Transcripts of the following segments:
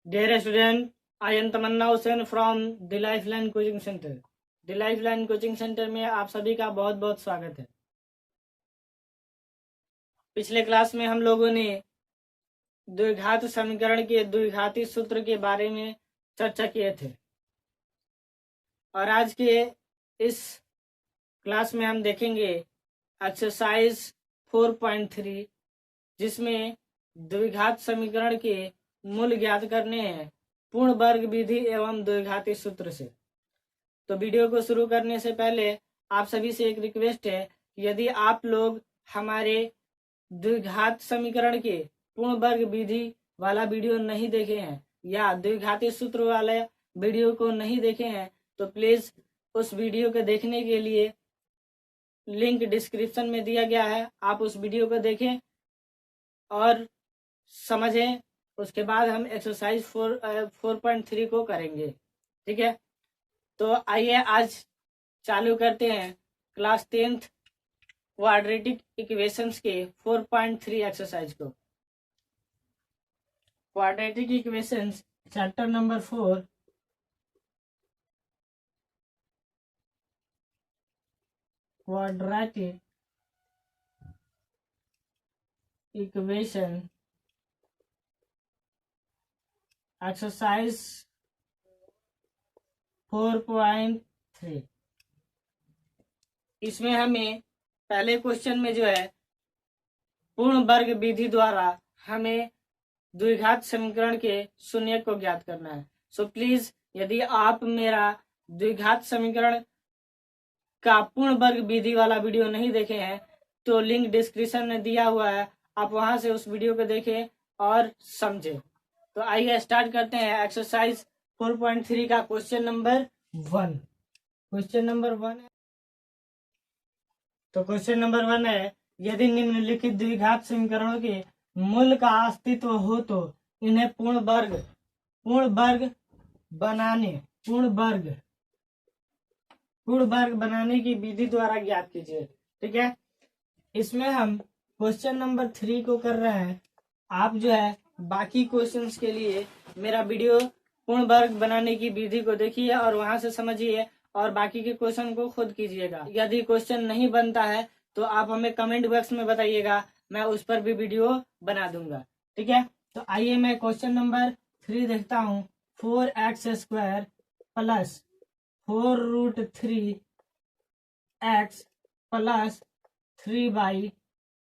Dear student, I am Tamanna Hussain from the Lifeline coaching centre. The Lifeline coaching centre में आप सभी का बहुत बहुत स्वागत है। पिछले क्लास में हम लोगों ने द्विघात समीकरण के द्विघाती सूत्र के बारे में चर्चा किए थे और आज के इस क्लास में हम देखेंगे एक्सरसाइज 4.3 जिसमें द्विघात समीकरण के मूल ज्ञात करने हैं पूर्ण वर्ग विधि एवं द्विघाती सूत्र से। तो वीडियो को शुरू करने से पहले आप सभी से एक रिक्वेस्ट है कि यदि आप लोग हमारे द्विघात समीकरण के पूर्ण वर्ग विधि वाला वीडियो नहीं देखे हैं या द्विघाती सूत्र वाले वीडियो को नहीं देखे हैं तो प्लीज उस वीडियो को देखने के लिए लिंक डिस्क्रिप्शन में दिया गया है, आप उस वीडियो को देखें और समझें। उसके बाद हम एक्सरसाइज 4.3 को करेंगे, ठीक है। तो आइए आज चालू करते हैं क्लास 10th क्वाड्रेटिक इक्वेशंस के 4.3 एक्सरसाइज को। Quadratic equations chapter number 4 quadratic equation exercise 4.3। इसमें हमें पहले क्वेश्चन में जो है पूर्ण वर्ग विधि द्वारा हमें द्विघात समीकरण के शून्य को ज्ञात करना है। सो प्लीज यदि आप मेरा द्विघात समीकरण का पूर्ण वर्ग विधि वाला वीडियो नहीं देखे हैं तो लिंक डिस्क्रिप्शन में दिया हुआ है, आप वहां से उस वीडियो को देखें और समझें। तो आइए स्टार्ट करते हैं एक्सरसाइज 4.3 का क्वेश्चन नंबर 1। क्वेश्चन नंबर 1 है, तो क्वेश्चन नंबर 1 है यदि निम्नलिखित द्विघात समीकरणों के मूल का अस्तित्व हो तो इन्हें पूर्ण वर्ग बनाने की विधि द्वारा ज्ञात कीजिए, ठीक है। इसमें हम क्वेश्चन नंबर 3 को कर रहे हैं। आप जो है बाकी क्वेश्चंस के लिए मेरा वीडियो पूर्ण वर्ग बनाने की विधि को देखिए और वहां से समझिए और बाकी के क्वेश्चन को खुद कीजिएगा। यदि क्वेश्चन नहीं बनता है तो आप हमें कमेंट बॉक्स में बताइएगा, मैं उस पर भी वीडियो बना दूंगा, ठीक है। तो आइए मैं क्वेश्चन नंबर 3 देखता हूँ। 4x² plus 4√3x plus 3y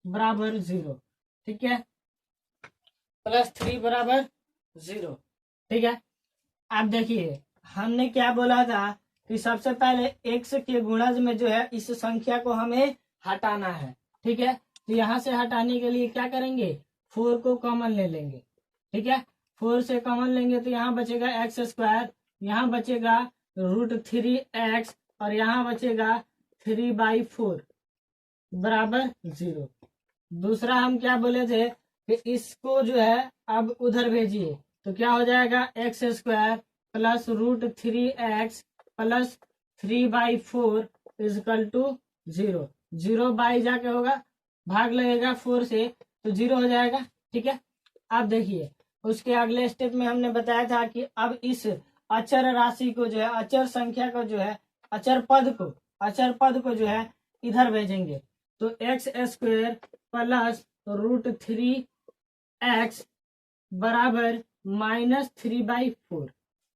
बराबर 0, ठीक है। प्लस 3 बराबर 0, ठीक है। अब देखिए हमने क्या बोला था कि सबसे पहले x के गुणज में जो है इस संख्या को हमें हटाना है, ठीक है। तो यहाँ से हटाने के लिए क्या करेंगे, 4 को कॉमन ले लेंगे, ठीक है। 4 से कॉमन लेंगे तो यहाँ बचेगा x², यहाँ बचेगा √3x और यहाँ बचेगा 3/4 बराबर 0। दूसरा हम क्या बोले थे कि इसको जो है अब उधर भेजिए तो क्या हो जाएगा, x² plus √3x plus 3/4 equal to 0। 0 by जाके होगा, भाग लगेगा 4 से तो 0 हो जाएगा, ठीक है। अब देखिए उसके अगले स्टेप में हमने बताया था कि अब इस अचर राशि को जो है, अचर संख्या को जो है, अचर पद को जो है इधर भेजेंगे तो x² प्लस √3x बराबर -3/4,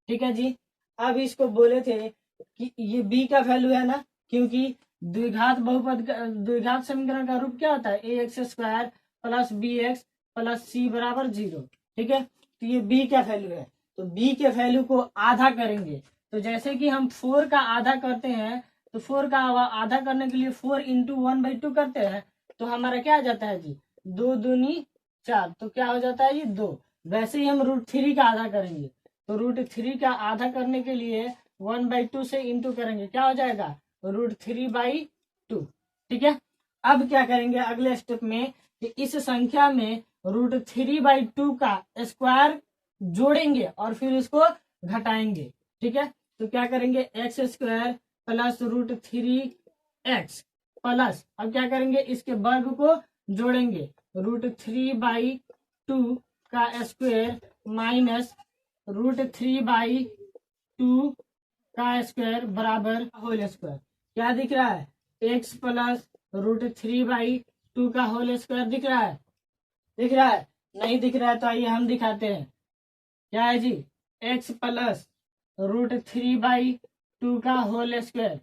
ठीक है जी। अब इसको बोले थे कि ये b का वैल्यू है ना, क्योंकि द्विघात समीकरण का रूप क्या होता है, ax² plus bx plus c बराबर 0, ठीक है। तो ये b का वैल्यू है तो b के वैल्यू को आधा करेंगे। तो जैसे कि हम 4 का आधा करते हैं तो 4 का आधा करने के लिए 4 × 1/2 करते हैं तो हमारा क्या आ जाता है जी, 2 दूनी 4, तो क्या हो जाता है ये 2। वैसे ही हम √3 का आधा करेंगे तो √3 का आधा करने के लिए 1/2 से इंटू करेंगे, क्या हो जाएगा √3/2, ठीक है। अब क्या करेंगे अगले स्टेप में कि इस संख्या में √3/2 का स्क्वायर जोड़ेंगे और फिर इसको घटाएंगे, ठीक है। तो क्या करेंगे, x² प्लस √3x प्लस, अब क्या करेंगे इसके वर्ग को जोड़ेंगे, √3/2 का स्क्वायर माइनस √3/2 का स्क्वायर बराबर होल स्क्वायर। क्या दिख रहा है? x प्लस √3/2 का होल स्क्वायर दिख रहा है? दिख रहा है? नहीं दिख रहा है तो आइए हम दिखाते हैं। क्या है जी? x प्लस √3/2 का होल स्क्वायर।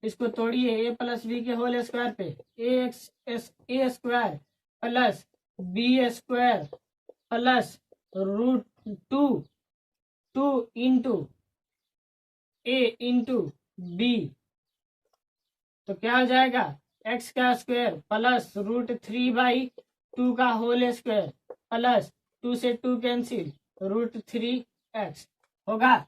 इसको तोड़िए, a प्लस बी के होल स्क्वायर पे A square plus B square plus √2 into A into B, तो क्या हो जाएगा? x का स्क्वायर प्लस √3/2 का होल स्क्वायर प्लस 2 से 2 कैंसिल, √3x होगा।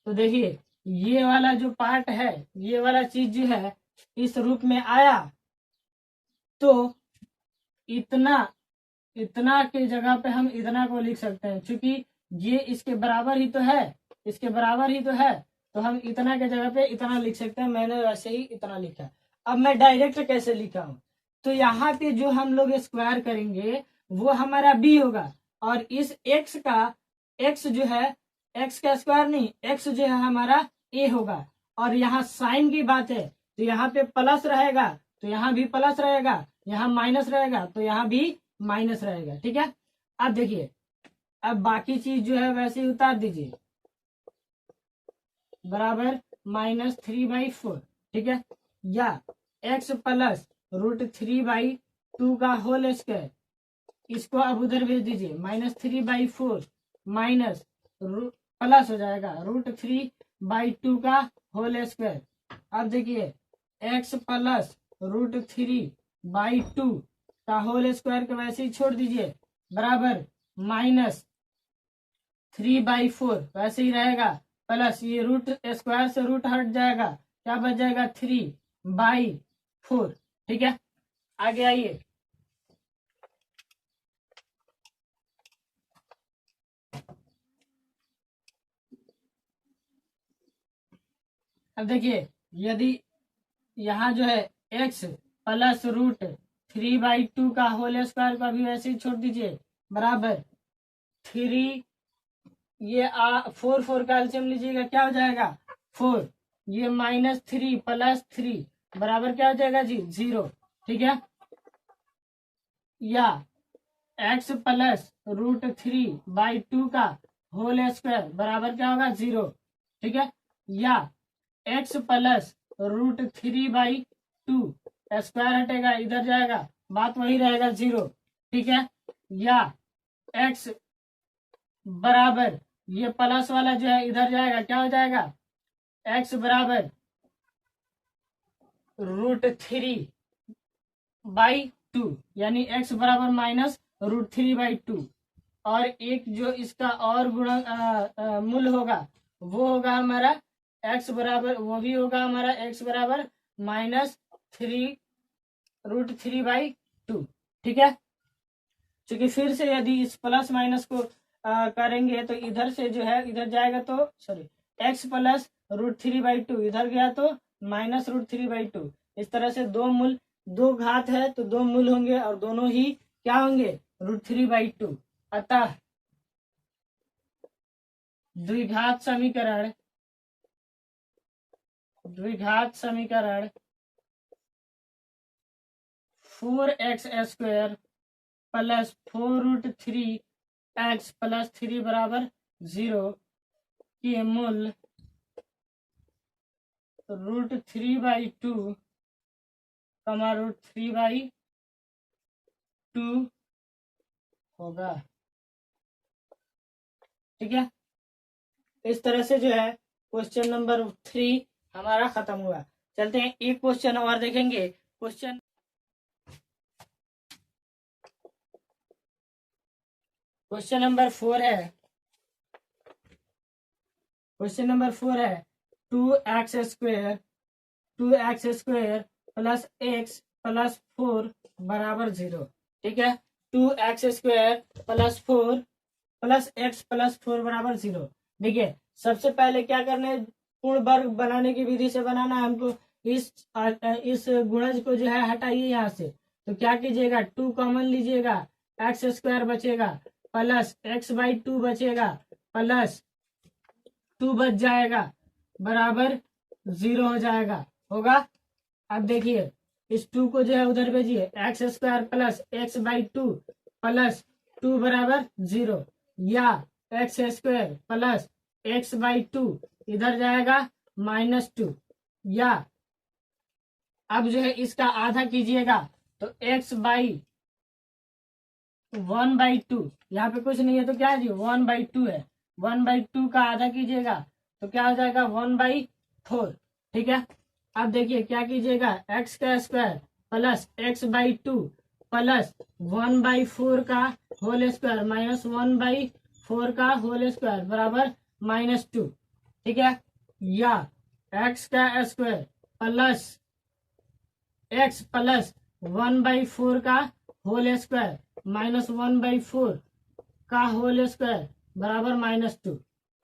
तो देखिए ये वाला जो पार्ट है, ये वाला चीज जो है इस रूप में आया, तो इतना के जगह पे हम इतना को लिख सकते हैं, क्योंकि ये इसके बराबर ही तो है, तो हम इतना के जगह पे इतना लिख सकते हैं। मैंने वैसे ही इतना लिखा। अब मैं डायरेक्ट कैसे लिखा हूं, तो यहाँ पे जो हम लोग स्क्वायर करेंगे वो हमारा b होगा, और इस x का जो है, x का स्क्वायर नहीं, x जो है हमारा a होगा। और यहाँ साइन की बात है तो यहाँ पे प्लस रहेगा, तो यहाँ भी प्लस रहेगा, यहाँ माइनस रहेगा तो यहाँ भी माइनस रहेगा। ठीक है, अब देखिए, अब बाकी चीज जो है वैसे ही उतार दीजिए, बराबर -3/4। ठीक है, या x प्लस √3/2 का होल स्क्वायर, इसको अब उधर भेज दीजिए, -3/4 माइनस प्लस हो जाएगा √3/2 का होल स्क्वायर। अब देखिए x प्लस √3/2 का होल स्क्वायर को वैसे ही छोड़ दीजिए, बराबर -3/4 वैसे ही रहेगा, प्लस ये रूट स्क्वायर से रूट हट जाएगा, क्या बच जाएगा? 3/4। ठीक है, आगे आइए। अब देखिए, यदि यहाँ जो है x प्लस √3/2 का होल स्क्वायर का भी वैसे ही छोड़ दीजिए, बराबर 3, ये 4 का एलसीएम लीजिएगा, क्या हो जाएगा? 4, ये -3 प्लस 3 बराबर क्या हो जाएगा जी? 0। ठीक है, या x प्लस √3/2 का होल स्क्वायर बराबर क्या होगा? 0। ठीक है, या x प्लस √3/2 स्क्वायर हटेगा, इधर जाएगा, बात वही रहेगा 0। ठीक है, या x बराबर ये प्लस वाला जो है इधर जाएगा, क्या हो जाएगा? x बराबर √3/2, यानी x बराबर -√3/2। और एक जो इसका और गुणा मूल होगा वो होगा हमारा x बराबर, वो भी होगा हमारा x बराबर -√3/2। ठीक है, क्योंकि फिर से यदि इस प्लस माइनस को करेंगे तो इधर से जो है इधर जाएगा, तो सॉरी, x प्लस √3/2 इधर गया तो -√3/2। इस तरह से दो घात है तो दो मूल होंगे और दोनों ही क्या होंगे? √3/2। अतः द्विघात समीकरण 4x² प्लस 4√3x प्लस 3 बराबर 0 के मूल √3/2 √3/2 होगा। ठीक है, इस तरह से जो है क्वेश्चन नंबर 3 हमारा खत्म हुआ। चलते हैं एक क्वेश्चन और देखेंगे। क्वेश्चन नंबर 4 है। क्वेश्चन नंबर 4 है 2x² प्लस x प्लस 4 बराबर 0। ठीक है, 2x² plus 4 plus x plus 4 बराबर 0। देखिए, सबसे पहले क्या करना है? पूर्ण वर्ग बनाने की विधि से बनाना है हमको। इस गुणज को जो है हटाइए यहाँ से, तो क्या कीजिएगा? 2 कॉमन लीजिएगा, x² बचेगा प्लस एक्स बाई टू बचेगा प्लस टू बच जाएगा बराबर 0 हो जाएगा, होगा। अब देखिए इस 2 को जो है उधर भेजिए, x square plus x by two plus 2 बराबर 0, या x square plus x by two इधर जाएगा -2, या अब जो है इसका आधा कीजिएगा तो एक्स बाई 1/2, यहाँ पे कुछ नहीं है तो क्या है जी 1/2 है, 1/2 का आधा कीजिएगा तो क्या हो जाएगा 1/4, ठीक है। अब देखिए क्या कीजिएगा, एक्स का square plus x by two plus 1/4 का होल स्क्वायर माइनस 1/4 का होल स्क्वायर बराबर -2, ठीक है, या एक्स का स्क्वायर प्लस एक्स प्लस 1/4 का होल स्क्वायर माइनस 1/4 का होल स्क्वायर बराबर -2,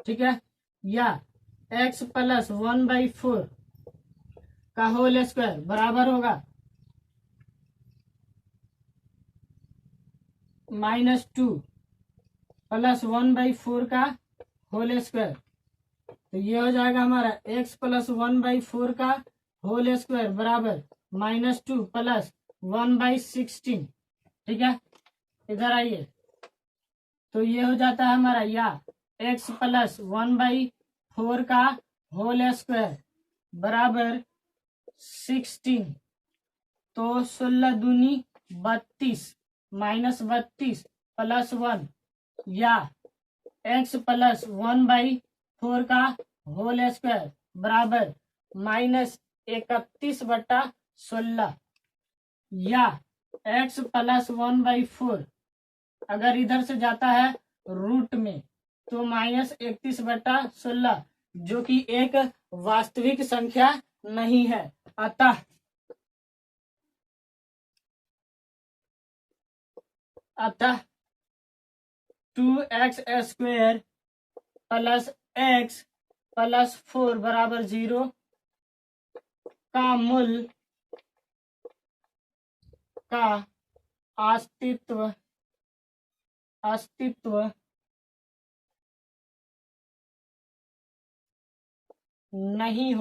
ठीक है, या एक्स प्लस 1/4 का होल स्क्वायर बराबर होगा -2 प्लस 1/4 का होल स्क्वायर, तो ये हो जाएगा हमारा x प्लस 1/4 का होल स्क्वायर बराबर -2 प्लस 1/16, ठीक है। इधर आइए तो ये हो जाता है हमारा, या x प्लस 1/4 का होल स्क्वायर बराबर 16, तो 16 दूनी 32 -32 प्लस 1, या x प्लस 1/4 का होल स्क्वायर बराबर -31/16, या x प्लस 1/4 अगर इधर से जाता है रूट में तो -31/16, जो कि एक वास्तविक संख्या नहीं है, अतः 2x square plus x plus 4 बराबर 0 का मूल का अस्तित्व नहीं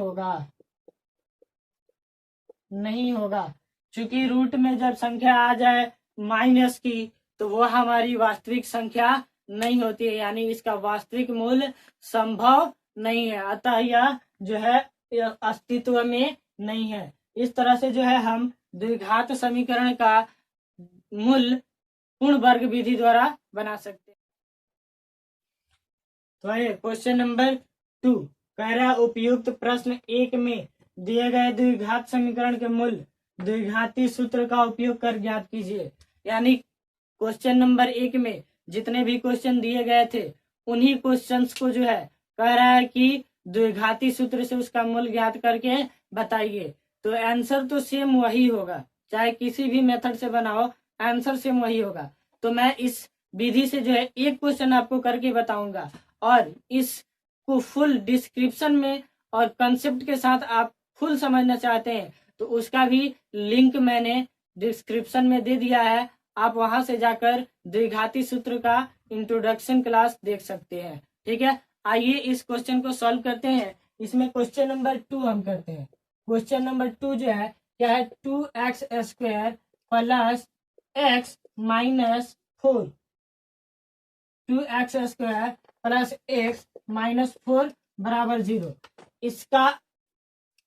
होगा, क्योंकि रूट में जब संख्या आ जाए माइनस की तो वो हमारी वास्तविक संख्या नहीं होती है, यानी इसका वास्तविक मूल्य संभव नहीं है, अतः यह जो है अस्तित्व में नहीं है। इस तरह से जो है हम द्विघात समीकरण का मूल पूर्ण वर्ग विधि द्वारा बना सकते हैं। तो आइए क्वेश्चन नंबर 2 कह रहा है, उपयुक्त प्रश्न 1 में दिए गए द्विघात समीकरण के मूल द्विघाती सूत्र का उपयोग कर ज्ञात कीजिए। यानी क्वेश्चन नंबर 1 में जितने भी क्वेश्चन दिए गए थे उन्हीं क्वेश्चंस को जो है कह रहा है कि द्विघाती सूत्र से उसका मूल ज्ञात करके बताइए। तो आंसर तो सेम वही होगा, चाहे किसी भी मेथड से बनाओ आंसर सेम वही होगा। तो मैं इस विधि से जो है एक क्वेश्चन आपको करके बताऊंगा, और इसको फुल डिस्क्रिप्शन में और कंसेप्ट के साथ आप फुल समझना चाहते हैं तो उसका भी लिंक मैंने डिस्क्रिप्शन में दे दिया है, आप वहां से जाकर द्विघाती सूत्र का इंट्रोडक्शन क्लास देख सकते हैं, ठीक है। आइए इस क्वेश्चन को सॉल्व करते हैं। इसमें क्वेश्चन नंबर 2 हम करते हैं। क्वेश्चन नंबर 2 जो है क्या है, 2x square plus x minus 4, 2x square plus x minus 4 बराबर 0। इसका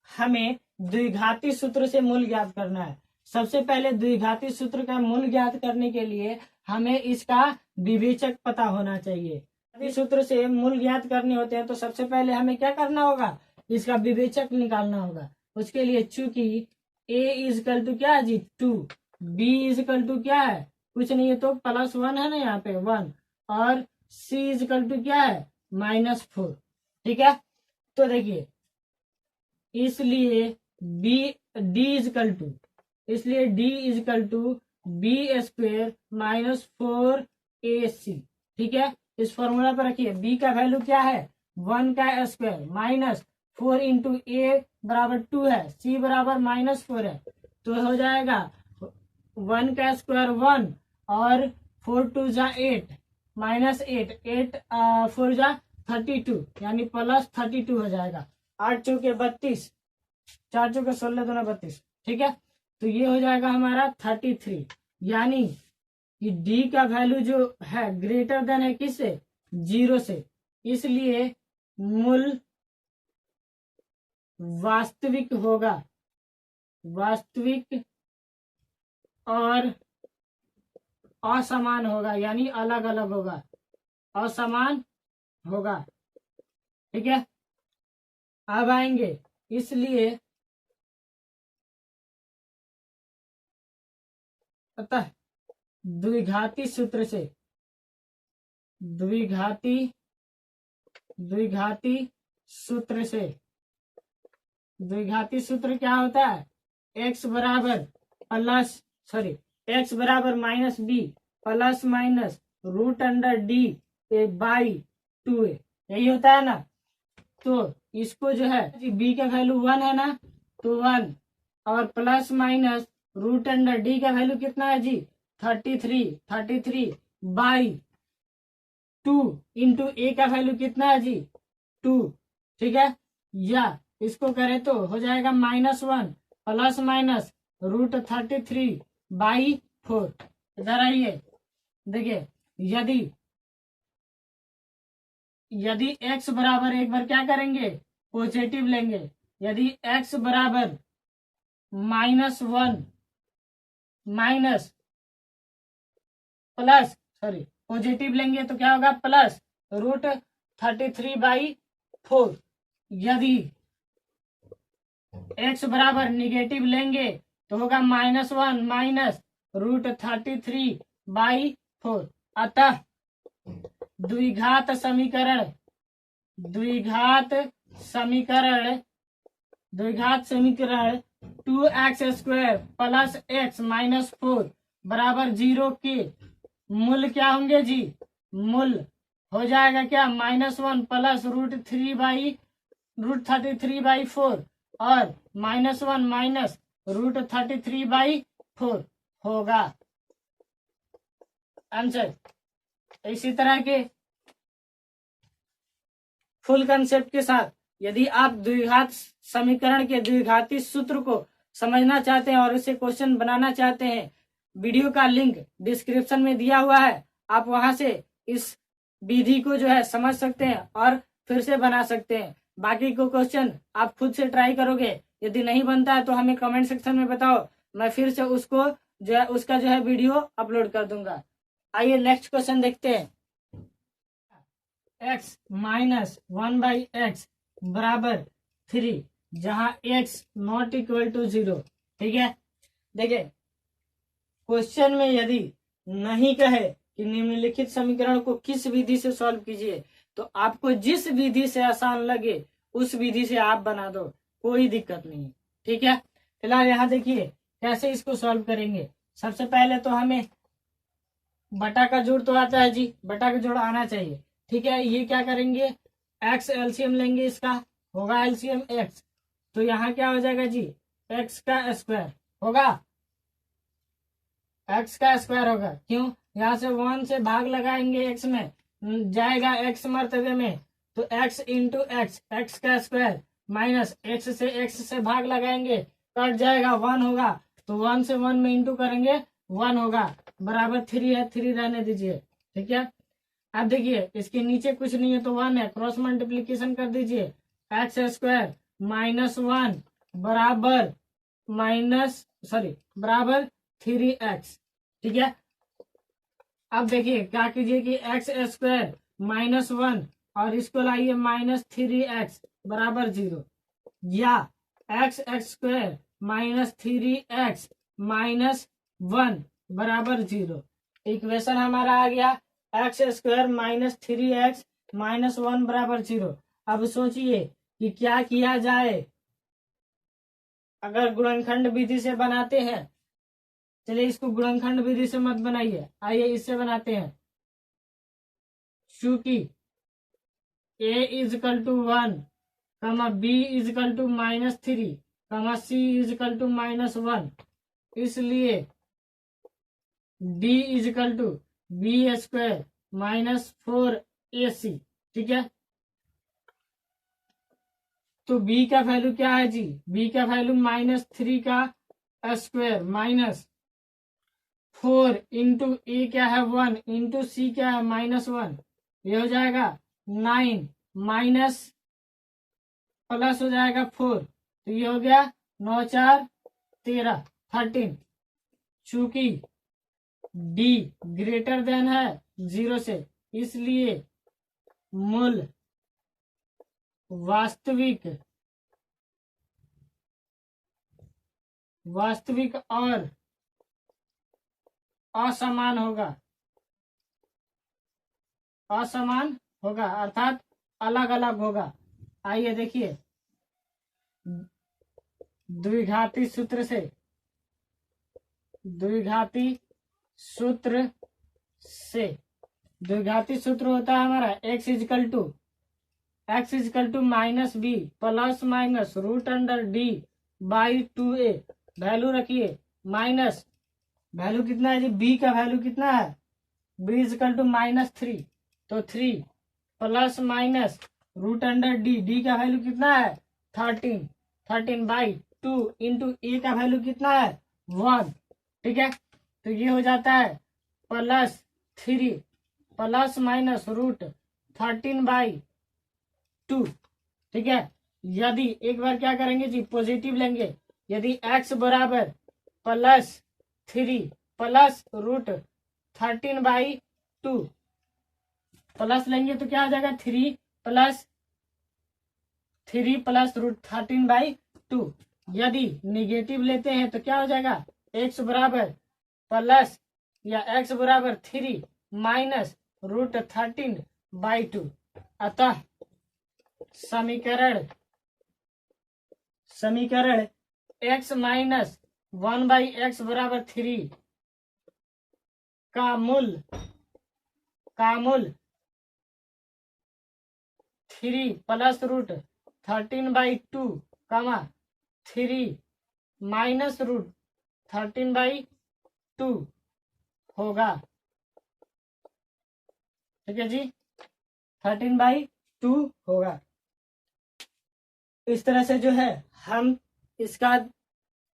हमें द्विघाती सूत्र से मूल ज्ञात करना है। सबसे पहले द्विघाती सूत्र का मूल ज्ञात करने के लिए हमें इसका विवेचक पता होना चाहिए। द्विघाती सूत्र से मूल ज्ञात करने होते हैं तो सबसे पहले हमें क्या करना होगा, इसका विवेचक निकालना होगा। उसके लिए चूंकि a इजकल टू क्या है जी 2, b इजकल टू क्या है कुछ नहीं है तो +1 है ना यहाँ पे 1, और c इजकल टू क्या है -4, ठीक है। तो देखिए इसलिए d equal to b square -4ac, ठीक है। इस फॉर्मूला पर रखिए, b का वैल्यू क्या है 1 का स्क्वायर माइनस 4 इंटू a बराबर 2 है, c बराबर -4 है, तो हो जाएगा 1 का स्क्वायर 1 और 4 2 जा 8, माइनस 8, 8 4 जा 32 यानी प्लस 32 हो जाएगा। 8 चौके 32, 4 चौके 16 दूना 32। ठीक है, तो ये हो जाएगा हमारा 33, यानी कि डी का वैल्यू जो है ग्रेटर देन है किससे, 0 से, इसलिए मूल वास्तविक होगा, वास्तविक और असमान होगा, यानी अलग अलग होगा, असमान होगा। ठीक है, अब आएंगे, इसलिए पता है द्विघाती सूत्र से, द्विघाती सूत्र से, द्विघाती सूत्र क्या होता है, x बराबर minus B plus minus root under D A by 2a, यही होता है ना। तो इसको जो है b का वैल्यू 1 है ना, तो 1 और plus minus root under D का वैल्यू कितना है जी, 33 बाई 2 इंटू ए का वैल्यू कितना है जी, 2। ठीक है, या इसको करें तो हो जाएगा -1 प्लस माइनस रूट 33 बाई 4। इधर आइए, देखिए यदि x बराबर, एक बार क्या करेंगे पॉजिटिव लेंगे, यदि x बराबर -1 माइनस प्लस पॉजिटिव लेंगे तो क्या होगा प्लस रूट 33 बाई 4। यदि x बराबर निगेटिव लेंगे तो होगा -1 माइनस रूट 33 बाई 4। अतः द्विघात समीकरण 2x² प्लस x माइनस 4 बराबर 0 के मूल क्या होंगे जी, मूल हो जाएगा क्या -1 प्लस रूट 33 बाई 4 और -1 माइनस रूट 33 बाई 4 होगा आंसर। इसी तरह के फुल कंसेप्ट के साथ यदि आप द्विघात समीकरण के द्विघाती सूत्र को समझना चाहते हैं और इसे क्वेश्चन बनाना चाहते हैं, वीडियो का लिंक डिस्क्रिप्शन में दिया हुआ है, आप वहां से इस विधि को जो है समझ सकते हैं और फिर से बना सकते हैं। बाकी को क्वेश्चन आप खुद से ट्राई करोगे, यदि नहीं बनता है तो हमें कमेंट सेक्शन में बताओ, मैं फिर से उसको जो है उसका जो है वीडियो अपलोड कर दूंगा। आइए नेक्स्ट क्वेश्चन देखते हैं। x माइनस 1/x बराबर 3, जहां x नॉट इक्वल टू 0। ठीक है, देखिए क्वेश्चन में यदि नहीं कहे कि निम्नलिखित समीकरण को किस विधि से सॉल्व कीजिए, तो आपको जिस विधि से आसान लगे उस विधि से आप बना दो, कोई दिक्कत नहीं। ठीक है, फिलहाल यहाँ देखिए कैसे इसको सॉल्व करेंगे। सबसे पहले तो हमें बटा का जोड़ तो आता है जी, बटा का जोड़ आना चाहिए। ठीक है, ये क्या करेंगे, x एलसीएम लेंगे, इसका होगा एलसीएम x, तो यहाँ क्या हो जाएगा जी, x का स्क्वायर होगा, x का स्क्वायर होगा। क्यों, यहाँ से 1 से भाग लगाएंगे, x में जाएगा x मर्तबे में, तो x इंटू x का स्क्वायर माइनस x से भाग लगाएंगे, कट जाएगा 1 होगा, तो 1 से 1 में इंटू करेंगे 1 होगा, बराबर 3 है, 3 रहने दीजिए। ठीक है, अब देखिए इसके नीचे कुछ नहीं है तो 1 है, क्रॉस मल्टीप्लीकेशन कर दीजिए, x स्क्वायर -1 बराबर बराबर 3x। ठीक है, अब देखिए क्या कीजिए कि x स्क्वायर -1 और इसको लाइए -3x बराबर 0, या x स्क्वायर -3x -1 बराबर 0। इक्वेशन हमारा आ गया x स्क्वायर -3x -1 बराबर 0। अब सोचिए कि क्या किया जाए अगर गुणनखंड विधि से बनाते हैं। चलिए इसको गुणनखंड विधि से मत बनाइए, आइए इससे बनाते हैं। चूंकि a equal to 1, b equal to -3, c equal to -1, इसलिए d equal to b square -4ac, ठीक है। तो b का वैल्यू क्या है जी, b का वैल्यू -3 का स्क्वायर -4 इंटू ए क्या है 1 इंटू सी क्या है -1, ये हो जाएगा 9 माइनस प्लस हो जाएगा 4, तो ये हो गया 9 4 13 13। चूंकि d ग्रेटर देन है 0 से, इसलिए मूल वास्तविक और असमान होगा अर्थात अलग अलग होगा। आइए देखिए, द्विघाती सूत्र होता है हमारा x equal to -b plus minus √d/2a। Value रखिए माइनस, वैल्यू कितना है जी, b का वैल्यू कितना है, b इजकल टू -3, तो 3 प्लस माइनस √d, d का वैल्यू कितना है 13/2 इंटू a का वैल्यू कितना है 1, ठीक है। तो ये हो जाता है +3 प्लस माइनस √13/2, ठीक है। यदि एक बार क्या करेंगे जी, पॉजिटिव लेंगे, यदि x बराबर +3 प्लस √13/2 प्लस लेंगे तो क्या हो जाएगा 3 प्लस √13/2। यदि निगेटिव लेते हैं तो क्या हो जाएगा, x बराबर प्लस या x बराबर 3 माइनस √13/2। अतः समीकरण x माइनस 1/x बराबर 3 का मूल 3 प्लस √13/2 3 माइनस √13/2 होगा, ठीक है जी, 13/2 होगा। इस तरह से जो है हम इसका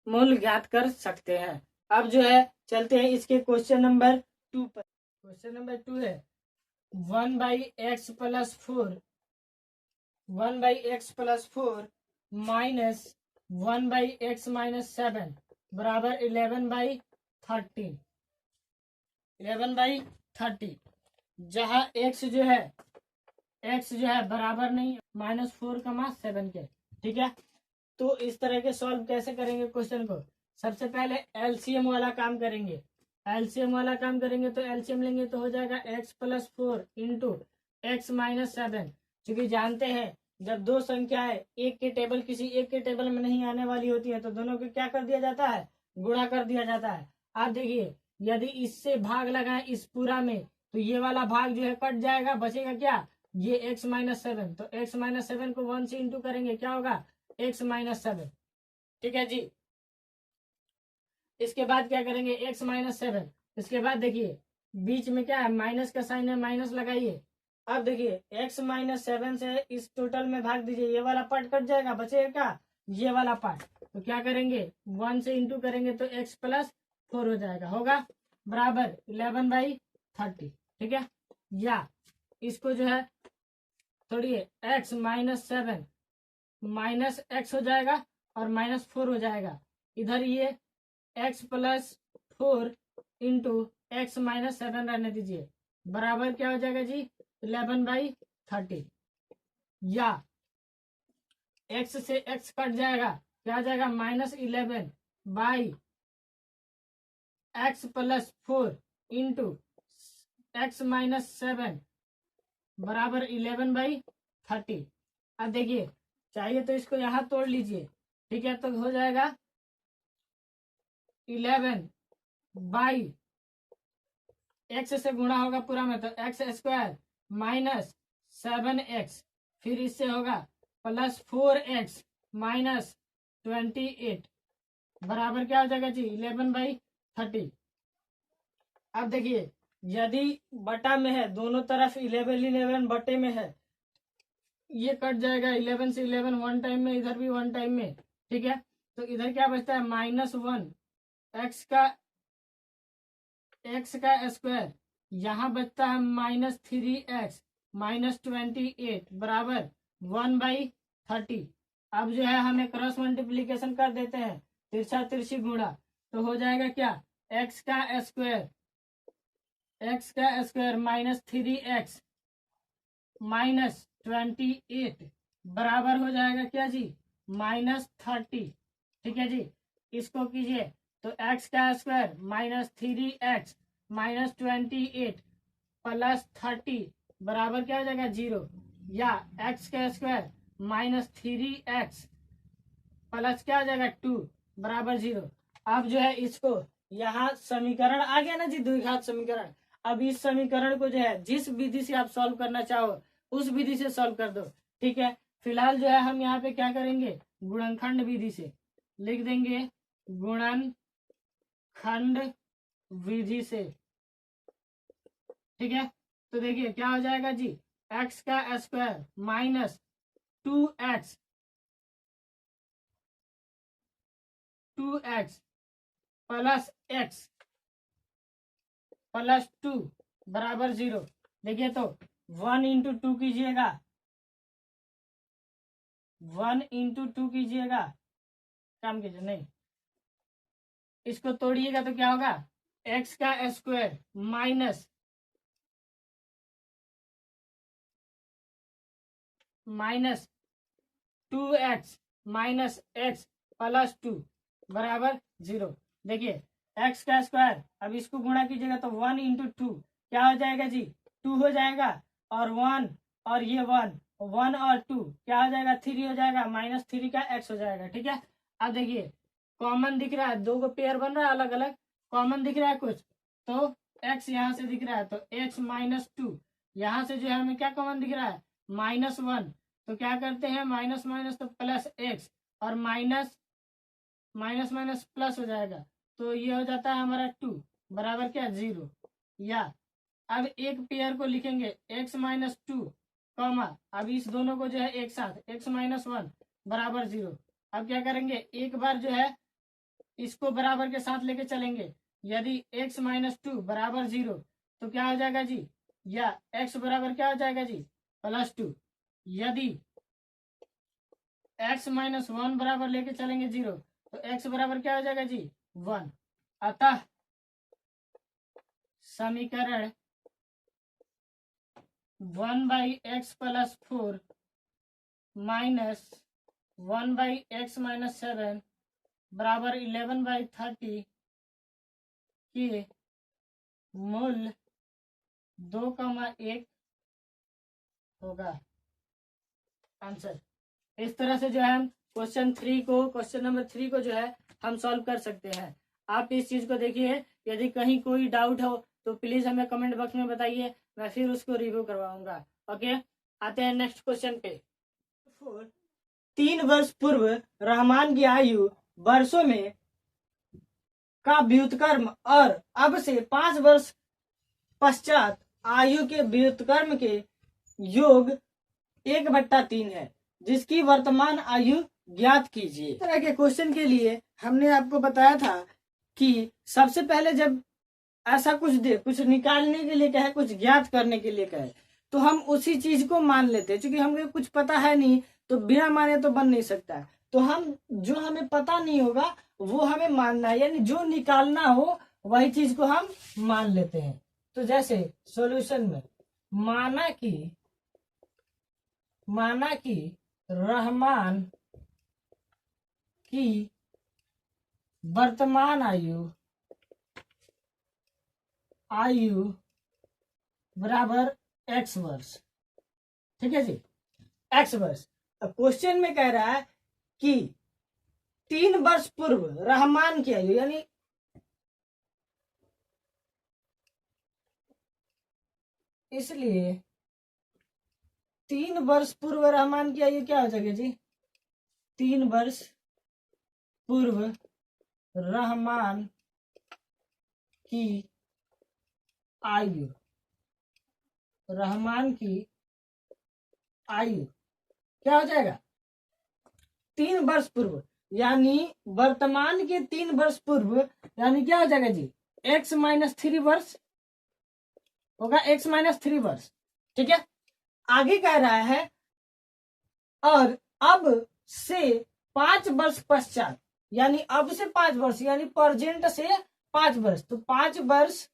मूल ज्ञात कर सकते हैं। अब जो है चलते हैं इसके क्वेश्चन नंबर 2 पर। क्वेश्चन नंबर 2 है 1/x + 4 माइनस 1/x - 7 बराबर 11/30। जहाँ x जो है बराबर नहीं -4, 7 के, ठीक है। तो इस तरह के सॉल्व कैसे करेंगे क्वेश्चन को, सबसे पहले एलसीएम वाला काम करेंगे। तो एलसीएम लेंगे तो हो जाएगा x + 4 इंटू x - 7। क्योंकि जानते हैं जब दो संख्याएं किसी एक के टेबल में नहीं आने वाली होती है तो दोनों को क्या कर दिया जाता है, गुणा कर दिया जाता है। आप देखिए, यदि इससे भाग लगाए इस पूरा में तो ये वाला भाग जो है कट जाएगा, बचेगा क्या, ये x - 7। तो x - 7 को 1 से इंटू करेंगे, क्या होगा x - 7, ठीक है जी। इसके बाद क्या करेंगे x - 7, इसके बाद देखिए बीच में क्या है, माइनस का साइन है, माइनस लगाइए। अब देखिए x - 7 से इस टोटल में भाग दीजिए, ये वाला पार्ट कट जाएगा, बचेगा क्या, ये वाला पार्ट। तो क्या करेंगे 1 से इंटू करेंगे तो x + 4 हो जाएगा, होगा बराबर 11/30, ठीक है। या इसको जो है छोड़िए, x - 7 माइनस x हो जाएगा और -4 हो जाएगा, इधर ये x + 4 इंटू x - 7 रहने दीजिए, बराबर क्या हो जाएगा जी 11/30। या x से x कट जाएगा, क्या हो जाएगा -11/x + 4 इंटू x - 7 बराबर 11/30। अब देखिए चाहिए तो इसको यहाँ तोड़ लीजिए, ठीक है। तो हो जाएगा 11/x से गुणा होगा पूरा में तो x² - 7x, फिर इससे होगा +4x - 28 बराबर क्या हो जाएगा जी 11/30। अब देखिए यदि बटा में है, दोनों तरफ 11 बटे में है, ये कट जाएगा 11 से 11 वन टाइम में, इधर भी वन टाइम में, ठीक है। तो इधर क्या बचता है -1 एक्स का स्क्वायर, यहाँ बचता है -3x -28 बराबर 1/30। अब जो है हमें क्रॉस मल्टीप्लीकेशन कर देते हैं, तिरछा तिरछी गुणा, तो हो जाएगा क्या x का स्क्वायर -3x -28 बराबर हो जाएगा क्या जी -30, ठीक है जी। इसको कीजिए तो x का स्क्वायर -3x -28 +30 बराबर क्या हो जाएगा 0, या x का स्क्वायर -3x प्लस क्या हो जाएगा 2 बराबर 0। अब जो है इसको यहाँ समीकरण आ गया ना जी, द्विघात समीकरण। अब इस समीकरण को जो है जिस विधि से आप सॉल्व करना चाहो उस विधि से सॉल्व कर दो, ठीक है। फिलहाल जो है हम यहाँ पे क्या करेंगे, गुणनखंड विधि से लिख देंगे, गुणनखंड विधि से, ठीक है। तो देखिए क्या हो जाएगा जी, x का square -2x 2x plus x +2 बराबर 0। देखिए तो 1 × 2 कीजिएगा, 1 × 2 कीजिएगा, काम कीजिए, नहीं इसको तोड़िएगा तो क्या होगा, x का स्क्वायर -2x -x +2 बराबर 0। देखिए x का स्क्वायर, अब इसको गुणा कीजिएगा तो 1 × 2 क्या हो जाएगा जी 2 हो जाएगा, और 1 और ये 1 और 2 क्या हो जाएगा 3 हो जाएगा, -3 का x हो जाएगा, ठीक है। अब देखिए कॉमन दिख रहा है, दो को पेयर बन रहा है अलग अलग, कॉमन दिख रहा है कुछ, तो x यहाँ से दिख रहा है, तो x -2 यहाँ से जो है हमें क्या कॉमन दिख रहा है -1, तो क्या करते हैं माइनस माइनस तो प्लस x, और माइनस माइनस प्लस हो जाएगा, तो ये हो जाता है हमारा 2 बराबर क्या 0। या अब एक पेयर को लिखेंगे x -2 कॉमा, अब इस दोनों को जो है एक साथ x -1 बराबर 0। अब क्या करेंगे, एक बार जो है इसको बराबर के साथ लेके चलेंगे, यदि x -2 बराबर 0 तो क्या हो जाएगा जी, या x बराबर क्या हो जाएगा जी +2। यदि x -1 बराबर लेके चलेंगे 0 तो x बराबर क्या हो जाएगा जी 1। अतः समीकरण 1/x + 4 -1/x - 7 बराबर 11/30 के मूल 2,1 होगा आंसर। इस तरह से जो है हम क्वेश्चन नंबर 3 को जो है हम सॉल्व कर सकते हैं। आप इस चीज को देखिए, यदि कहीं कोई डाउट हो तो प्लीज हमें कमेंट बॉक्स में बताइए, मैं फिर उसको रिव्यू करवाऊंगा। ओके, आते हैं नेक्स्ट क्वेश्चन पे। 3 वर्ष पूर्व रहमान की आयु वर्षों में का व्युत्क्रम और अब से 5 वर्ष पश्चात आयु के व्युत्क्रम के योग 1/3 है, जिसकी वर्तमान आयु ज्ञात कीजिए। इस तरह के क्वेश्चन के लिए हमने आपको बताया था कि सबसे पहले जब ऐसा कुछ निकालने के लिए कहे, कुछ ज्ञात करने के लिए कहे, तो हम उसी चीज को मान लेते हैं। क्योंकि हमें कुछ पता है नहीं तो बिना माने तो बन नहीं सकता, तो हम जो हमें पता नहीं होगा वो हमें मानना है, यानी जो निकालना हो वही चीज को हम मान लेते हैं। तो जैसे सॉल्यूशन में माना कि रहमान की वर्तमान आयु बराबर x वर्ष, ठीक है जी, x वर्ष। अब क्वेश्चन में कह रहा है कि 3 वर्ष पूर्व रहमान की आयु, यानी इसलिए 3 वर्ष पूर्व रहमान की आयु क्या हो जाएगी जी, 3 वर्ष पूर्व रहमान की आयु, रहमान की आयु क्या हो जाएगा? 3 वर्ष पूर्व, यानी वर्तमान के 3 वर्ष पूर्व, यानी क्या हो जाएगा जी? x-3 वर्ष होगा, x-3 वर्ष। ठीक है, आगे कह रहा है और अब से 5 वर्ष पश्चात, यानी अब से 5 वर्ष, यानी प्रेजेंट से 5 वर्ष, तो 5 वर्ष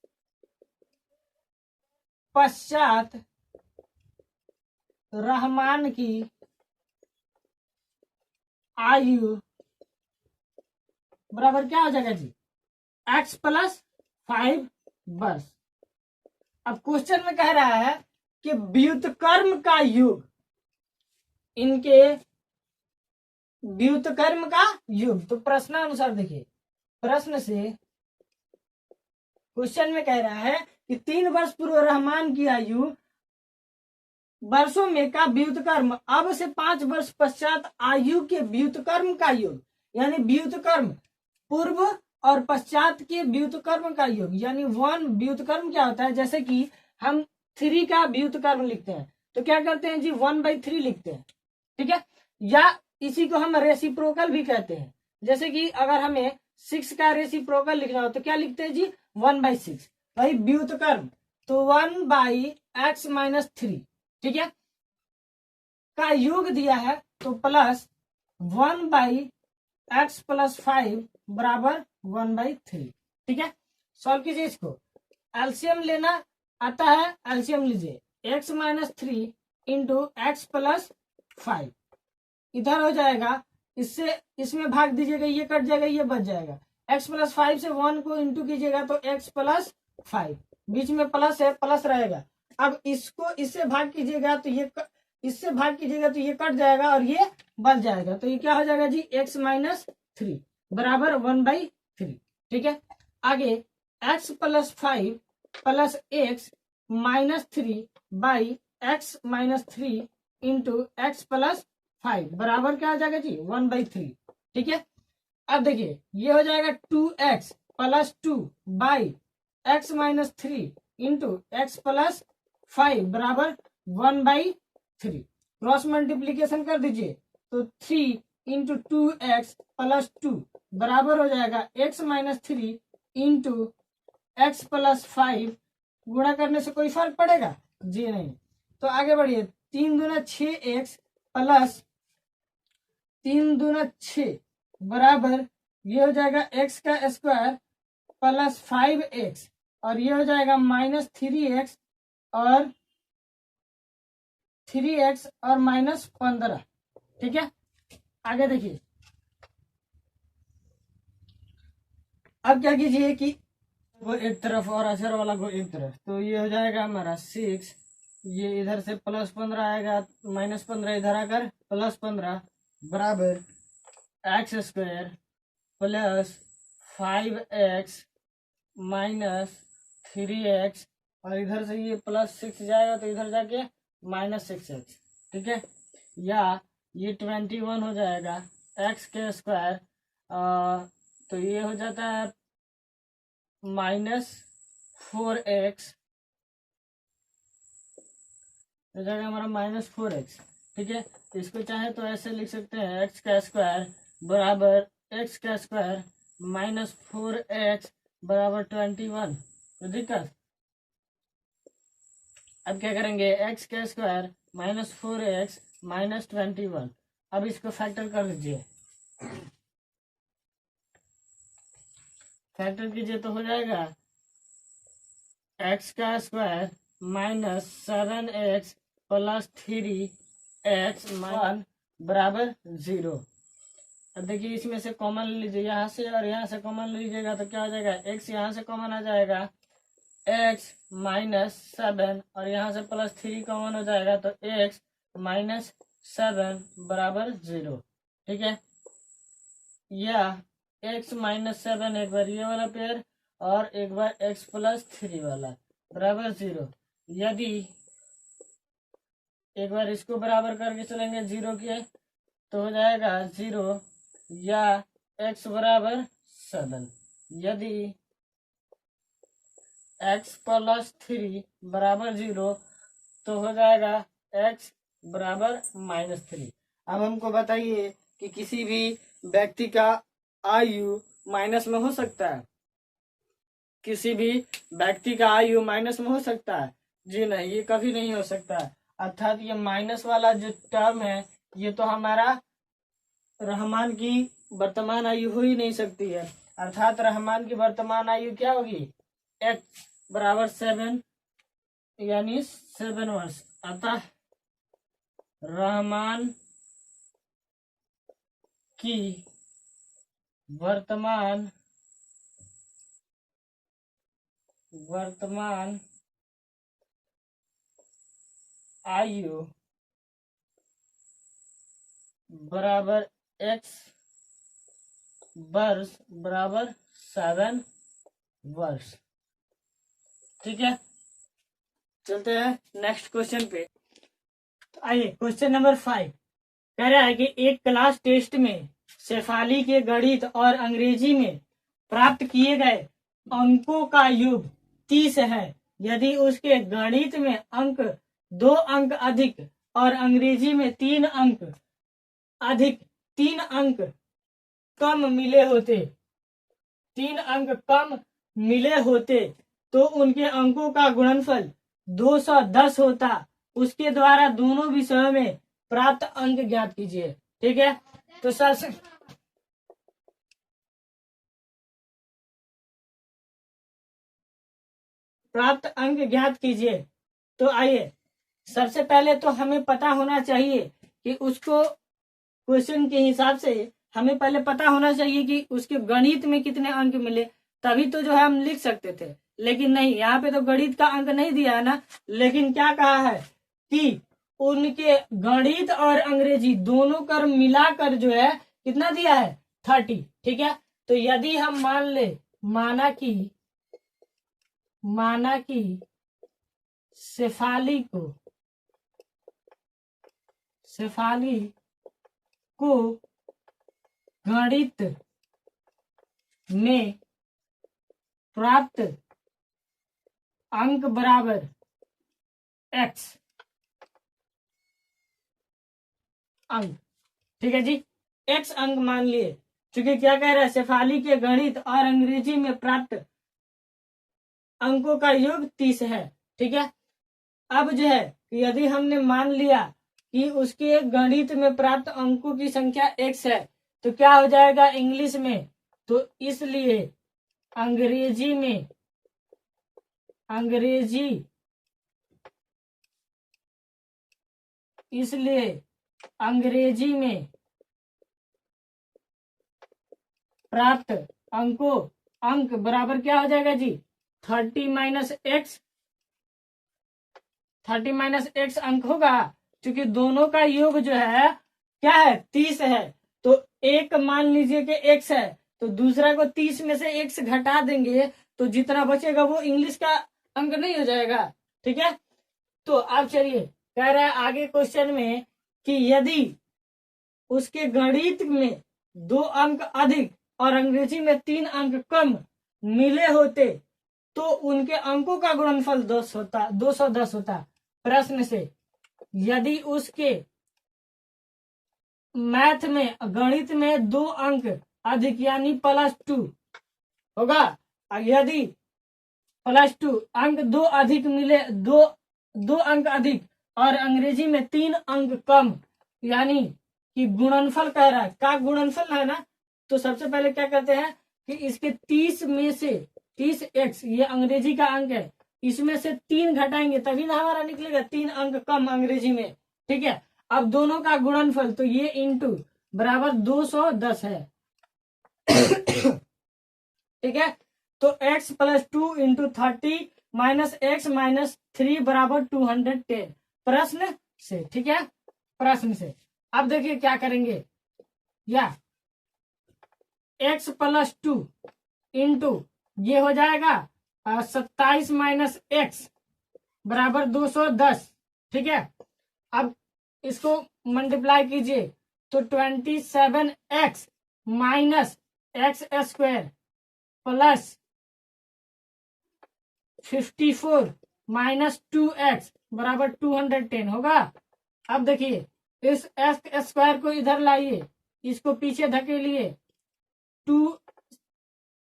पश्चात रहमान की आयु बराबर क्या हो जाएगा जी? x+5 वर्ष। अब क्वेश्चन में कह रहा है कि व्युत्क्रम का योग, इनके व्युत्क्रम का योग। तो प्रश्नानुसार देखिए, प्रश्न से क्वेश्चन में कह रहा है कि 3 वर्ष पूर्व रहमान की आयु वर्षों में का व्युत्क्रम, अब से 5 वर्ष पश्चात आयु के व्युत्क्रम का योग, यानी व्युत्क्रम पूर्व और पश्चात के व्युत्क्रम का योग, यानी 1 व्युत्क्रम क्या होता है? जैसे कि हम 3 का व्युत्क्रम लिखते हैं तो क्या करते हैं जी? 1/3 लिखते हैं। ठीक है, या इसी को हम रेसिप्रोकल भी कहते हैं। जैसे कि अगर हमें 6 का रेसिप्रोकल लिखना हो तो क्या लिखते हैं जी? 1/6। भाई व्युत्क्रम तो 1/x-3, ठीक है, का योग दिया है, तो प्लस 1/x+5 बराबर 1/3। ठीक है, सॉल्व कीजिए इसको। एलसीएम लेना आता है, एलसीएम लीजिए। x-3 इंटू x+5 इधर हो जाएगा, इससे इसमें भाग दीजिएगा, ये कट जाएगा, ये बच जाएगा। x+5 से 1 को इंटू कीजिएगा तो x+5, बीच में प्लस है, प्लस रहेगा। अब इसको इससे भाग कीजिएगा तो ये इससे भाग कीजिएगा तो ये कट जाएगा और ये बच जाएगा, तो ये क्या हो जाएगा जी? x-3 बराबर 1/3। ठीक है, आगे x+5 plus x-3 by x-3 into x+5 बराबर क्या हो जाएगा जी? 1/3। ठीक है, अब देखिए ये हो जाएगा 2x + 2 by x-3 into x+5 बराबर 1/3। क्रॉस मल्टीप्लीकेशन कर दीजिए तो 3 इंटू 2x + 2 बराबर हो जाएगा x-3 इंटू x+5। गुणा करने से कोई फर्क पड़ेगा जी? नहीं। तो आगे बढ़िए, 3 दूना 6x प्लस 3 दूना 6 बराबर ये हो जाएगा x² प्लस 5x, और ये हो जाएगा -3x और 3x और -15। ठीक है, आगे देखिए, अब क्या कीजिए कि वो एक तरफ और अक्षर वाला को एक तरफ, तो ये हो जाएगा हमारा 6, ये इधर से +15 आएगा, -15 इधर आकर +15 बराबर x² plus 5x minus 3x, और इधर से ये +6 जाएगा तो इधर जाके -6x। ठीक है, या ये 21 हो जाएगा x², तो ये हो जाता है -4x, हो जाएगा हमारा -4x। ठीक है, इसको चाहे तो ऐसे लिख सकते हैं x² बराबर x² -4x बराबर 21। तो दिक्कत, अब क्या करेंगे? x² -4x -21, अब इसको फैक्टर कर लीजिए। फैक्टर कीजिए तो हो जाएगा x² -7x प्लस 3x -1 बराबर 0। अब देखिए इसमें से कॉमन लीजिए, यहाँ से और यहाँ से कॉमन लीजिएगा तो क्या हो जाएगा? x यहाँ से कॉमन आ जाएगा, x -7, और यहाँ से +3 कॉमन हो जाएगा तो x -7 बराबर 0। ठीक है, या x -7 एक बार ये वाला पेयर और एक बार x+3 वाला बराबर 0। यदि एक बार इसको बराबर करके चलेंगे 0 के तो हो जाएगा 0, या x बराबर 7। यदि एक्स प्लस 3 बराबर 0, तो हो जाएगा एक्स बराबर -3। अब हमको बताइए कि किसी भी व्यक्ति का आयु माइनस में हो सकता है? किसी भी व्यक्ति का आयु माइनस में हो सकता है? जी नहीं, ये कभी नहीं हो सकता है। अर्थात ये माइनस वाला जो टर्म है, ये तो हमारा रहमान की वर्तमान आयु हो ही नहीं सकती है। अर्थात रहमान की वर्तमान आयु क्या होगी? एक्स बराबर 7, यानी 7 वर्ष। अतः रहमान की वर्तमान आयु बराबर एक्स वर्ष बराबर 7 वर्ष। ठीक है, चलते हैं नेक्स्ट क्वेश्चन पे। आइए क्वेश्चन नंबर 5 कह रहा है कि एक क्लास टेस्ट में शेफाली के गणित और अंग्रेजी में प्राप्त किए गए अंकों का योग 30 है। यदि उसके गणित में अंक 2 अंक अधिक और अंग्रेजी में 3 अंक अधिक 3 अंक कम मिले होते 3 अंक कम मिले होते तो उनके अंकों का गुणनफल 210 होता। उसके द्वारा दोनों विषयों में प्राप्त अंक ज्ञात कीजिए। ठीक है, तो सबसे प्राप्त अंक ज्ञात कीजिए। तो आइए, सबसे पहले तो हमें पता होना चाहिए कि उसको क्वेश्चन के हिसाब से हमें पहले पता होना चाहिए कि उसके गणित में कितने अंक मिले, तभी तो जो है हम लिख सकते थे। लेकिन नहीं, यहाँ पे तो गणित का अंक नहीं दिया है ना। लेकिन क्या कहा है कि उनके गणित और अंग्रेजी दोनों कर मिलाकर जो है कितना दिया है? 30। ठीक है, तो यदि हम माना कि शेफाली को गणित में प्राप्त अंक बराबर एक्स अंक। ठीक है जी, एक्स अंक मान लिए, क्योंकि क्या कह रहा है? शेफाली के गणित और अंग्रेजी में प्राप्त अंकों का योग 30 है। ठीक है, अब जो है यदि हमने मान लिया कि उसके गणित में प्राप्त अंकों की संख्या x है, तो क्या हो जाएगा इंग्लिश में? तो इसलिए अंग्रेजी में प्राप्त अंक बराबर क्या हो जाएगा जी? 30 माइनस एक्स अंक होगा, क्योंकि दोनों का योग जो है क्या है? 30 है। तो एक मान लीजिए कि x है, तो दूसरा को 30 में से x घटा देंगे, तो जितना बचेगा वो इंग्लिश का अंक नहीं हो जाएगा। ठीक है, तो अब चलिए, कह रहा है आगे क्वेश्चन में कि यदि उसके गणित में 2 अंक अधिक और अंग्रेजी में 3 अंक कम मिले होते तो उनके अंकों का गुणनफल 210 होता। प्रश्न से यदि उसके मैथ में गणित में 2 अंक अधिक यानी +2 होगा, यदि +2 अंक 2 अधिक मिले, 2 अंक अधिक और अंग्रेजी में 3 अंक कम, यानी कि गुणनफल कह रहा है, का गुणनफल है ना। तो सबसे पहले क्या करते हैं कि इसके 30 में से 30x, ये अंग्रेजी का अंक है, इसमें से 3 घटाएंगे तभी ना हमारा निकलेगा 3 अंक कम अंग्रेजी में। ठीक है, अब दोनों का गुणनफल, तो ये इंटू बराबर 210 है। ठीक है, तो x + 2 × 30 - x - 3 बराबर 210 प्रश्न से। ठीक है, प्रश्न से अब देखिए क्या करेंगे, या x + 2 × ये हो जाएगा 27 - x बराबर 210। ठीक है, अब इसको मल्टीप्लाई कीजिए, तो 27x - x² + 54 माइनस 2x बराबर 210 होगा। अब देखिए इस एक्स स्क्वायर को इधर लाइए, इसको पीछे धकेलिए 2।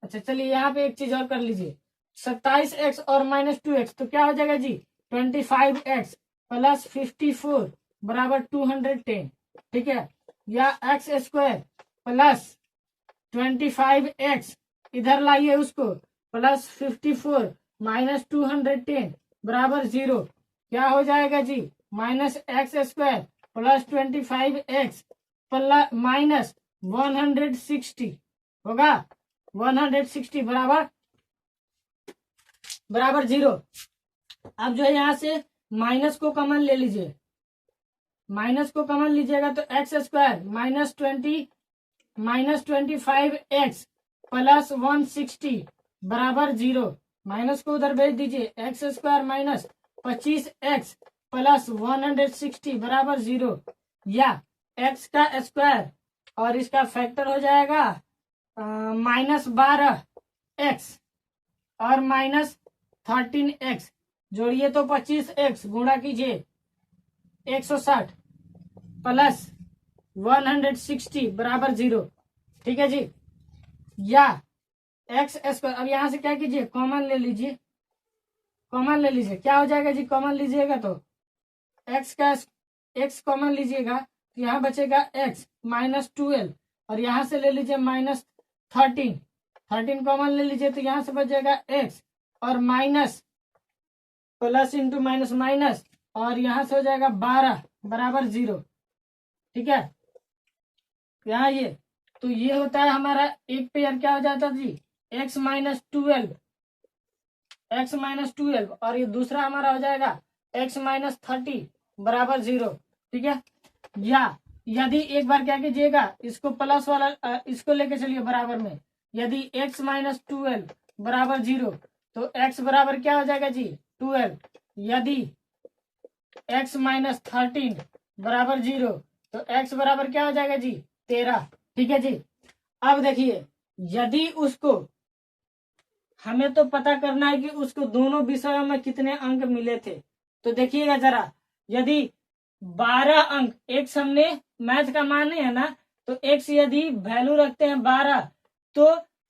अच्छा चलिए यहाँ पे एक चीज और कर लीजिए, 27x और माइनस 2x तो क्या हो जाएगा जी 25x प्लस 54 बराबर 210, ठीक है। या एक्स स्क्वायर प्लस 25x इधर लाइए उसको प्लस 54 माइनस 210 बराबर 0, क्या हो जाएगा जी minus x square plus 25x plus minus 160 होगा 160 बराबर 0। अब जो है यहाँ से माइनस को कॉमन ले लीजिए, माइनस को कॉमन लीजिएगा तो x square minus 25x plus 160 बराबर 0। माइनस को उधर भेज दीजिए, x square minus 25x plus 160 बराबर 0, या एक्स का स्क्वायर और इसका फैक्टर हो जाएगा माइनस 12x और माइनस 13x, जोड़िए तो 25x गुणा कीजिए 160 प्लस 160 बराबर 0, ठीक है जी। या एक्स स्क्वायर, अब यहां से क्या कीजिए कॉमन ले लीजिए, कॉमन ले लीजिए, क्या हो जाएगा जी कॉमन लीजिएगा तो एक्स कॉमन लीजिएगा तो यहाँ बचेगा x माइनस 12 और यहाँ से ले लीजिए माइनस 13 कॉमन ले लीजिए तो यहाँ से बचेगा x और minus plus into minus minus और यहाँ से हो जाएगा 12 बराबर 0, ठीक है। यहाँ ये तो ये होता है हमारा एक पेयर क्या हो जाता है जी x माइनस 12 और ये दूसरा हमारा हो जाएगा x माइनस 30 बराबर 0, ठीक है। या यदि एक बार क्या कीजिएगा इसको प्लस वाला इसको लेके चलिए बराबर में, यदि x माइनस 12 बराबर 0 तो x बराबर क्या हो जाएगा जी 12, यदि x माइनस 13 बराबर 0 तो x बराबर क्या हो जाएगा जी 13, ठीक है जी। अब देखिए यदि उसको हमें तो पता करना है कि उसको दोनों विषयों में कितने अंक मिले थे, तो देखिएगा जरा, यदि 12 अंक x हमने मैथ का माने है ना, तो x यदि वैल्यू रखते हैं 12 तो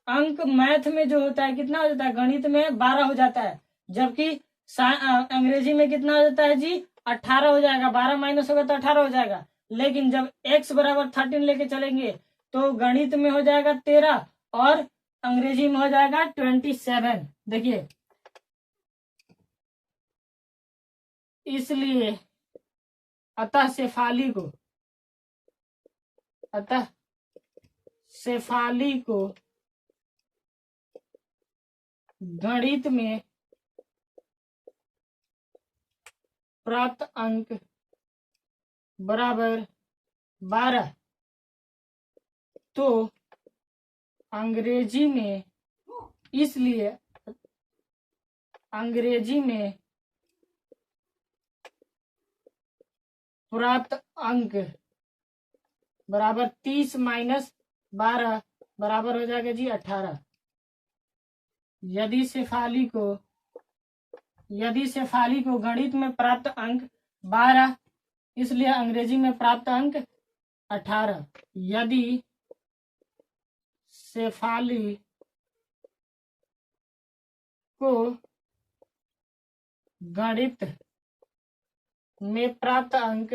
अंक मैथ में जो होता है कितना हो जाता है गणित में 12 हो जाता है, जबकि अंग्रेजी में कितना हो जाता है जी 18 हो जाएगा, 12 माइनस होगा तो 18 हो जाएगा। लेकिन जब x बराबर 13 लेके चलेंगे तो गणित में हो जाएगा 13 और अंग्रेजी में हो जाएगा 27। देखिए इसलिए अतः शेफाली को गणित में प्राप्त अंक बराबर 12, तो अंग्रेजी में, इसलिए अंग्रेजी में प्राप्त अंक बराबर 30 माइनस 12 बराबर हो जाएगा जी 18। यदि शेफाली को गणित में प्राप्त अंक 12, इसलिए अंग्रेजी में प्राप्त अंक 18। यदि शेफाली को गणित में प्राप्त अंक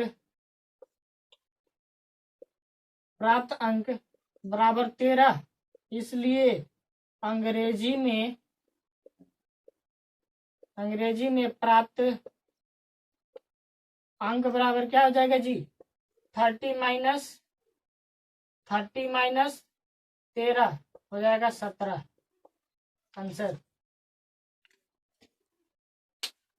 बराबर 13, इसलिए अंग्रेजी में प्राप्त अंक बराबर क्या हो जाएगा जी 30 माइनस 13 हो जाएगा 17 आंसर।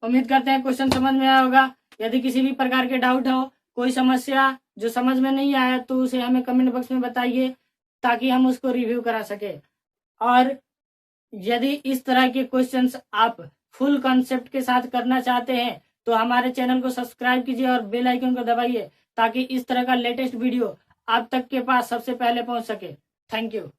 उम्मीद करते हैं क्वेश्चन समझ में आया होगा। यदि किसी भी प्रकार के डाउट हो, कोई समस्या जो समझ में नहीं आया तो उसे हमें कमेंट बॉक्स में बताइए ताकि हम उसको रिव्यू करा सके। और यदि इस तरह के क्वेश्चंस आप फुल कॉन्सेप्ट के साथ करना चाहते हैं तो हमारे चैनल को सब्सक्राइब कीजिए और बेल आइकन को दबाइए ताकि इस तरह का लेटेस्ट वीडियो आप तक के पास सबसे पहले पहुंच सके। Thank you.